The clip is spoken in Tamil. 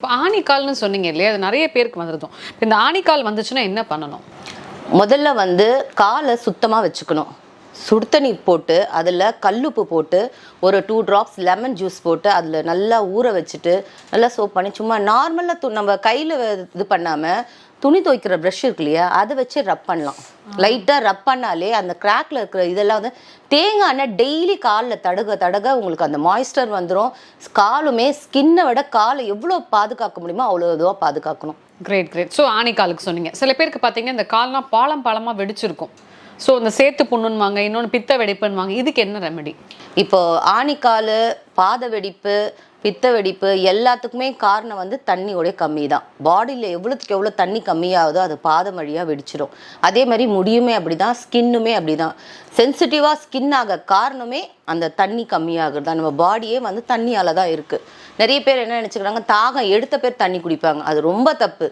இப்போ ஆணிக்கால்னு சொன்னீங்க இல்லையா? அது நெறைய பேருக்கு வந்துருதும். இந்த ஆணிக்கால் வந்துச்சுன்னா என்ன பண்ணணும்? முதல்ல வந்து காலை சுத்தமாக வச்சுக்கணும். சுடு தண்ணி போட்டு அதில் கல்லுப்பு போட்டு ஒரு 2 ட்ராப்ஸ் லெமன் ஜூஸ் போட்டு அதில் நல்லா ஊற வச்சுட்டு நல்லா சோப் பண்ணி சும்மா நார்மலாக நம்ம கையில் இது பண்ணாமல் துணி துவைக்கிற ப்ரஷ் இருக்கு இல்லையா, அதை வச்சு ரப் பண்ணலாம். லைட்டாக ரப் பண்ணாலே அந்த கிராக்ல இருக்கிற இதெல்லாம் வந்து தேங்காய் எண்ணெய் டெய்லி காலில் தடக தடக உங்களுக்கு அந்த மாய்ஸ்டர் வந்துடும். காலுமே ஸ்கின்னை விட காலை எவ்வளோ பாதுகாக்க முடியுமோ அவ்வளோ இதுவாக பாதுகாக்கணும். Great great. ஸோ ஆணிக்காலுக்கு சொன்னீங்க. சில பேருக்கு பார்த்தீங்கன்னா இந்த கால்லாம் பாலம் பாலமாக வெடிச்சிருக்கும். ஸோ இந்த சேத்து புண்ணுன்னுவாங்க, இன்னொன்று பித்த வெடிப்புன்னுவாங்க. இதுக்கு என்ன ரெமெடி? இப்போ ஆணிக்கால், பாத வெடிப்பு, பித்த வெடிப்பு எல்லாத்துக்குமே காரணம் வந்து தண்ணியோடைய கம்மி தான். பாடியில் எவ்வளோத்துக்கு எவ்வளோ தண்ணி கம்மியாகுதோ அது பாதம் வழியாக வெடிச்சிடும். அதே மாதிரி முடியுமே அப்படி தான், ஸ்கின்னுமே அப்படி தான். சென்சிட்டிவாக ஸ்கின் ஆக காரணமே அந்த தண்ணி கம்மியாகிறது தான். நம்ம பாடியே வந்து தண்ணியால் தான் இருக்குது. நிறைய பேர் என்ன நினச்சிக்கிறாங்க, தாகம் எடுத்த பேர் தண்ணி குடிப்பாங்க. அது ரொம்ப தப்பு.